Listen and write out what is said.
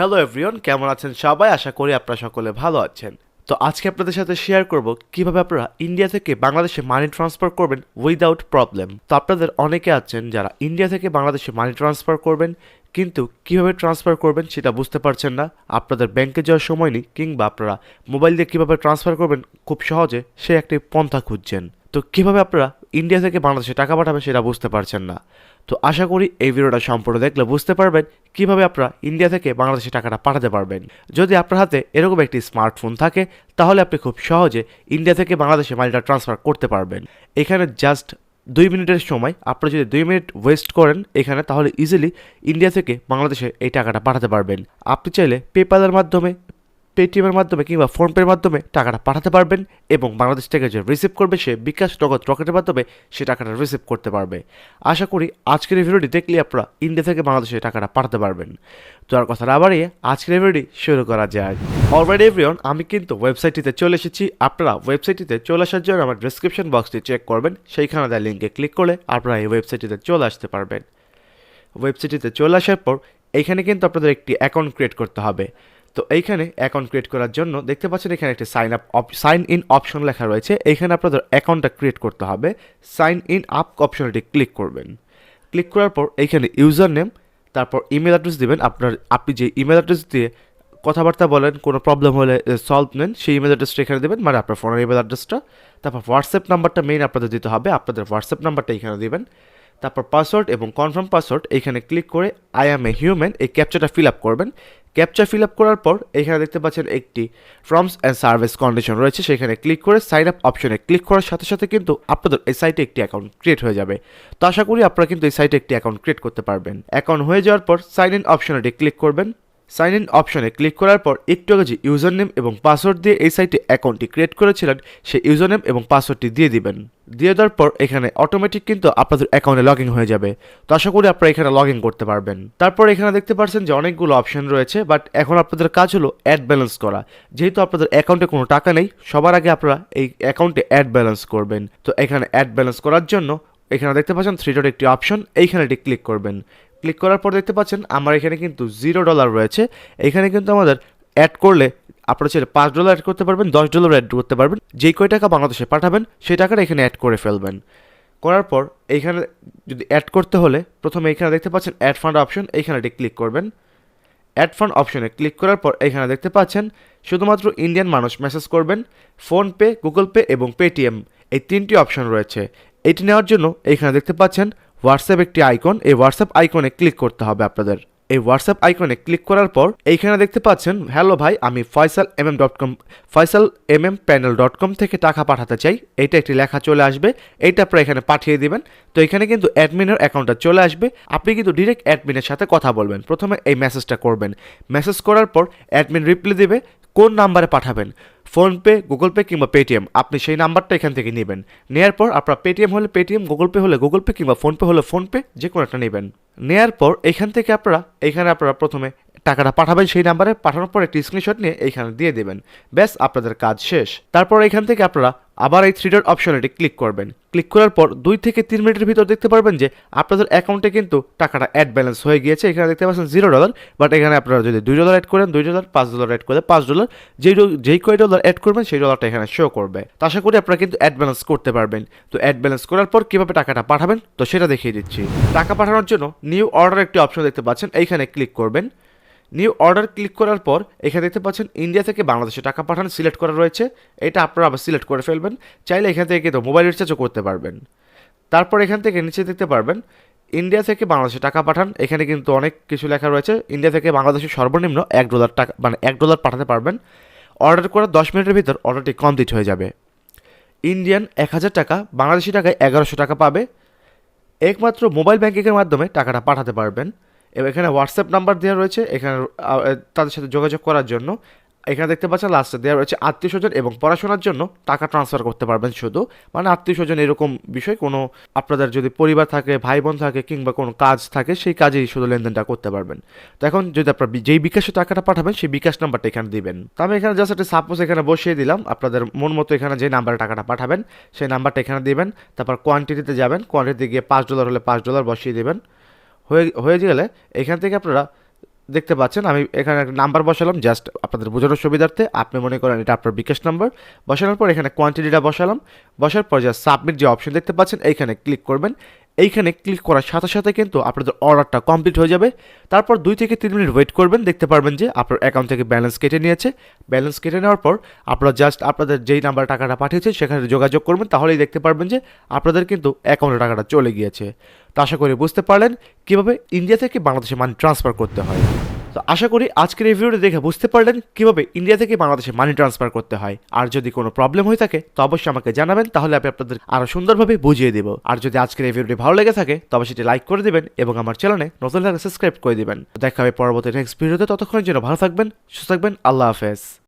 Hello everyone, কেমন আছেন সবাই? আশা করি আপনারা সকলে ভালো আছেন। তো আজকে আপনাদের সাথে শেয়ার করব কিভাবে আপনারা ইন্ডিয়া থেকে বাংলাদেশে মানি ট্রান্সফার করবেন উইদাউট প্রবলেম। তো আপনাদের অনেকে আছেন যারা ইন্ডিয়া থেকে বাংলাদেশে মানি ট্রান্সফার করবেন, কিন্তু কিভাবে ট্রান্সফার করবেন সেটা বুঝতে পারছেন না। আপনাদের ব্যাংকে যাওয়ার সময় নেই, কিংবা আপনারা মোবাইল দিয়ে কিভাবে ট্রান্সফার করবেন খুব সহজে সে একটি পন্থা খুঁজছেন। তো কিভাবে আপনারা ইন্ডিয়া থেকে বাংলাদেশে টাকা পাঠাবেন সেটা বুঝতে পারছেন না। তো আশা করি এই ভিডিওটা সম্পূর্ণ দেখলে বুঝতে পারবেন কিভাবে আপনারা ইন্ডিয়া থেকে বাংলাদেশে টাকাটা পাঠাতে পারবেন। যদি আপনার হাতে এরকম একটি স্মার্টফোন থাকে তাহলে আপনি খুব সহজে ইন্ডিয়া থেকে বাংলাদেশে মানিটা ট্রান্সফার করতে পারবেন। এখানে জাস্ট 2 মিনিটের সময় আপনারা যদি 2 মিনিট ওয়েস্ট করেন এখানে, তাহলে ইজিলি ইন্ডিয়া থেকে বাংলাদেশে এই টাকাটা পাঠাতে পারবেন। আপনি চাইলে পেপ্যালের মাধ্যমে, পেটিএমের মাধ্যমে কিংবা ফোনপের মাধ্যমে টাকাটা পাঠাতে পারবেন, এবং বাংলাদেশ থেকে যে রিসিভ করবে সে বিকাশ, নগদ, রকেটের মাধ্যমে সে টাকাটা রিসিভ করতে পারবে। আশা করি আজকের এই ভিডিওটি দেখলে আপনারা ইন্ডিয়া থেকে বাংলাদেশে টাকাটা পাঠাতে পারবেন। তো আর কথা না বাড়িয়ে আজকের এই ভিডিওটি শুরু করা যাক। অলরেডি এভরিওয়ান, আমি কিন্তু ওয়েবসাইটটিতে চলে এসেছি। আপনারা ওয়েবসাইটটিতে চলে আসার জন্য আমার ডেসক্রিপশন বক্সটি চেক করবেন, সেইখানে দেওয়া লিঙ্কে ক্লিক করলে আপনারা এই ওয়েবসাইটটিতে চলে আসতে পারবেন। ওয়েবসাইটটিতে চলে আসার পর এইখানে কিন্তু আপনাদের একটি অ্যাকাউন্ট ক্রিয়েট করতে হবে। তো এইখানে অ্যাকাউন্ট ক্রিয়েট করার জন্য দেখতে পাচ্ছেন এখানে একটি সাইন ইন অপশন লেখা রয়েছে। এইখানে আপনাদের অ্যাকাউন্টটা ক্রিয়েট করতে হবে। সাইন ইন আপ অপশনটি ক্লিক করবেন। ক্লিক করার পর এইখানে ইউজার নেম, তারপর ইমেল অ্যাড্রেস দেবেন। আপনি যে ইমেল অ্যাড্রেস দিয়ে কথাবার্তা বলেন, কোনো প্রবলেম হলে সলভ নেন, সেই ইমেল অ্যাড্রেসটা এখানে দেবেন, মানে আপনার ফোনের ইমেল অ্যাড্রেসটা। তারপর হোয়াটসঅ্যাপ নাম্বারটা মেইন আপনাদের দিতে হবে, আপনাদের হোয়াটসঅ্যাপ নাম্বারটা এখানে দেবেন। তারপর পাসওয়ার্ড এবং কনফার্ম পাসওয়ার্ড এইখানে ক্লিক করে আই অ্যাম এ হিউম্যান এই ক্যাপচাটা ফিল আপ করবেন। ক্যাপচা ফিল আপ করার পর এখানে দেখতে পাচ্ছেন একটি টার্মস অ্যান্ড সার্ভিস কন্ডিশন রয়েছে, সেখানে ক্লিক করে সাইন আপ অপশনে ক্লিক করার সাথে সাথে কিন্তু আপনাদের এই সাইটে একটি অ্যাকাউন্ট ক্রিয়েট হয়ে যাবে। তো আশা করি আপনারা কিন্তু এই সাইটে একটি অ্যাকাউন্ট ক্রিয়েট করতে পারবেন। অ্যাকাউন্ট হয়ে যাওয়ার পর সাইন ইন অপশনে ক্লিক করবেন। সাইন ইন অপশনে ক্লিক করার পর একটু আগে যে ইউজার নেম এবং পাসওয়ার্ড দিয়ে এই সাইটে অ্যাকাউন্টটি ক্রিয়েট করেছিলেন সেই ইউজার নেম এবং পাসওয়ার্ডটি দিয়ে দিবেন। দিয়ে দেওয়ার পর এখানে অটোমেটিক কিন্তু আপনাদের অ্যাকাউন্টে লগ ইন হয়ে যাবে। তো আশা করি আপনারা এখানে লগ ইন করতে পারবেন। তারপর এখানে দেখতে পাচ্ছেন যে অনেকগুলো অপশন রয়েছে, বাট এখন আপনাদের কাজ হলো অ্যাড ব্যালেন্স করা। যেহেতু আপনাদের অ্যাকাউন্টে কোনো টাকা নেই, সবার আগে আপনারা এই অ্যাকাউন্টে অ্যাড ব্যালেন্স করবেন। তো এখানে অ্যাড ব্যালেন্স করার জন্য এখানে দেখতে পাচ্ছেন 3 ডট একটি অপশন, এইখানে এটি ক্লিক করবেন। ক্লিক করার পর দেখতে পাচ্ছেন আমার এখানে কিন্তু $0 রয়েছে। এখানে কিন্তু আমাদের অ্যাড করলে আপনারা চাইলে $5 অ্যাড করতে পারবেন, $10 অ্যাড করতে পারবেন। যেই কয় টাকা বাংলাদেশে পাঠাবেন সেই টাকাটা এখানে অ্যাড করে ফেলবেন। করার পর এইখানে যদি অ্যাড করতে হলে প্রথমে এখানে দেখতে পাচ্ছেন অ্যাড ফান্ড অপশন, এইখানে এটি ক্লিক করবেন। অ্যাড ফান্ড অপশনে ক্লিক করার পর এখানে দেখতে পাচ্ছেন শুধুমাত্র ইন্ডিয়ান মানুষ মেসেজ করবেন। ফোনপে, গুগল পে এবং পেটিএম এই 3টি অপশন রয়েছে। এটি নেওয়ার জন্য এখানে দেখতে পাচ্ছেন হোয়াটসঅ্যাপ একটি আইকন, এই হোয়াটসঅ্যাপ আইকনে ক্লিক করতে হবে আপনাদের। এই হোয়াটসঅ্যাপ আইকনে ক্লিক করার পর এইখানে দেখতে পাচ্ছেন হ্যালো ভাই, আমি ফয়সাল থেকে টাকা পাঠাতে চাই, এইটা একটি লেখা চলে আসবে। এইটা আপনারা এখানে পাঠিয়ে দিবেন। তো এখানে কিন্তু অ্যাডমিনের অ্যাকাউন্টটা চলে আসবে। আপনি কিন্তু ডিরেক্ট অ্যাডমিনের সাথে কথা বলবেন। প্রথমে এই মেসেজটা করবেন। মেসেজ করার পর অ্যাডমিন রিপ্লাই দেবে কোন নাম্বারে পাঠাবেন, ফোনপে, গুগল পে কিংবা পেটিএম, আপনি সেই নাম্বারটা এখান থেকে নেবেন। নেওয়ার পর আপনার পেটিএম হলে পেটিএম, গুগল পে হলে গুগল পে কিংবা ফোনপে হলে ফোনপে, যে কোনো একটা নেবেন। নেওয়ার পর এখান থেকে আপনারা প্রথমে টাকাটা পাঠাবেন সেই নাম্বারে। পাঠানোর পর একটি স্ক্রিনশট নিয়ে এইখানে দিয়ে দেবেন। ব্যাস, আপনাদের কাজ শেষ। তারপর এখান থেকে আপনারা আবার এই 3 ডট অপশনটি ক্লিক করবেন। ক্লিক করার পর 2 থেকে 3 মিনিটের ভিতর দেখতে পারবেন যে আপনাদের অ্যাকাউন্টে কিন্তু টাকাটা অ্যাড ব্যালেন্স হয়ে গিয়েছে। এখানে দেখতে পাচ্ছেন $0, বাট এখানে আপনারা যদি $2 অ্যাড করেন $2, $5 অ্যাড করলে $5, যেই কয় ডলার অ্যাড করবেন সেই ডলারটা এখানে শো করবে। তো আশা করি আপনারা কিন্তু অ্যাড ব্যালেন্স করতে পারবেন। তো অ্যাড ব্যালেন্স করার পর কীভাবে টাকাটা পাঠাবেন তো সেটা দেখিয়ে দিচ্ছি। টাকা পাঠানোর জন্য নিউ অর্ডার একটি অপশন দেখতে পাচ্ছেন, এইখানে ক্লিক করবেন। নিউ অর্ডার ক্লিক করার পর এখানে দেখতে পাচ্ছেন ইন্ডিয়া থেকে বাংলাদেশে টাকা পাঠানো সিলেক্ট করা রয়েছে। এটা আপনারা আবার সিলেক্ট করে ফেলবেন। চাইলে এখান থেকে কিন্তু মোবাইল রিচার্জও করতে পারবেন। তারপর এখান থেকে নিচে দেখতে পারবেন ইন্ডিয়া থেকে বাংলাদেশে টাকা পাঠান। এখানে কিন্তু অনেক কিছু লেখা রয়েছে। ইন্ডিয়া থেকে বাংলাদেশে সর্বনিম্ন $1 টাকা, মানে $1 পাঠাতে পারবেন। অর্ডার করার 10 মিনিটের ভিতর অর্ডারটি কমপ্লিট হয়ে যাবে। ইন্ডিয়ান 1000 টাকা, বাংলাদেশি টাকায় 1100 টাকা পাবে। একমাত্র মোবাইল ব্যাঙ্কিংয়ের মাধ্যমে টাকাটা পাঠাতে পারবেন। এবং এখানে হোয়াটসঅ্যাপ নাম্বার দেওয়া রয়েছে, এখানে তাদের সাথে যোগাযোগ করার জন্য। এখানে দেখতে পাচ্ছেন লাস্টে দেওয়া রয়েছে আত্মীয় স্বজন এবং পড়াশোনার জন্য টাকা ট্রান্সফার করতে পারবেন শুধু, মানে আত্মীয় স্বজন এরকম বিষয়, কোনো আপনাদের যদি পরিবার থাকে, ভাই বোন থাকে কিংবা কোনো কাজ থাকে সেই কাজেই শুধু লেনদেনটা করতে পারবেন। তো এখন যদি আপনার যেই বিকাশে টাকাটা পাঠাবেন সেই বিকাশ নাম্বারটা এখানে দিবেন। তো আমি এখানে জাস্ট একটা সাপোজ এখানে বসিয়ে দিলাম। আপনাদের মন মতো এখানে যে নাম্বারে টাকাটা পাঠাবেন সেই নাম্বারটা এখানে দিবেন। তারপর কোয়ান্টিটিতে যাবেন, কোয়ান্টিটিতে গিয়ে $5 হলে $5 বসিয়ে দেবেন। হয়ে গেলে এখান থেকে আপনারা দেখতে পাচ্ছেন আমি এখানে একটা নাম্বার বসালাম জাস্ট আপনাদের বোঝানোর সুবিধার্থে। আপনি মনে করেন এটা আপনার বিকাশ নাম্বার। বসানোর পর এখানে কোয়ান্টিটিটা বসালাম। বসার পর জাস্ট সাবমিট যে অপশন দেখতে পাচ্ছেন এইখানে ক্লিক করবেন। এইখানে ক্লিক করার সাথে সাথে কিন্তু আপনাদের অর্ডারটা কমপ্লিট হয়ে যাবে। তারপর 2 থেকে 3 মিনিট ওয়েট করবেন, দেখতে পারবেন যে আপনার অ্যাকাউন্ট থেকে ব্যালেন্স কেটে নিয়েছে। ব্যালেন্স কেটে নেওয়ার পর আপনারা জাস্ট আপনাদের যেই নাম্বার টাকাটা পাঠিয়েছে সেখানে যোগাযোগ করবেন, তাহলেই দেখতে পারবেন যে আপনাদের কিন্তু অ্যাকাউন্টে টাকাটা চলে গিয়েছে। তো আশা করি বুঝতে পারলেন কীভাবে ইন্ডিয়া থেকে বাংলাদেশে মানি ট্রান্সফার করতে হয়। তো আশা করি আজকের এই ভিডিওটি দেখে বুঝতে পারলেন কীভাবে ইন্ডিয়া থেকে বাংলাদেশে মানি ট্রান্সফার করতে হয়। আর যদি কোনো প্রবলেম হয়ে থাকে তো অবশ্যই আমাকে জানাবেন, তাহলে আমি আপনাদের আরও সুন্দরভাবে বুঝিয়ে দেবো। আর যদি আজকের এই ভিডিওটি ভালো লেগে থাকে তবে সেটি লাইক করে দিবেন এবং আমার চ্যানেলে নতুন লাগলে সাবস্ক্রাইব করে দিবেন। দেখা হবে পরবর্তী নেক্সট ভিডিওতে। ততক্ষণের জন্য ভালো থাকবেন, সুস্থ থাকবেন। আল্লাহ হাফেজ।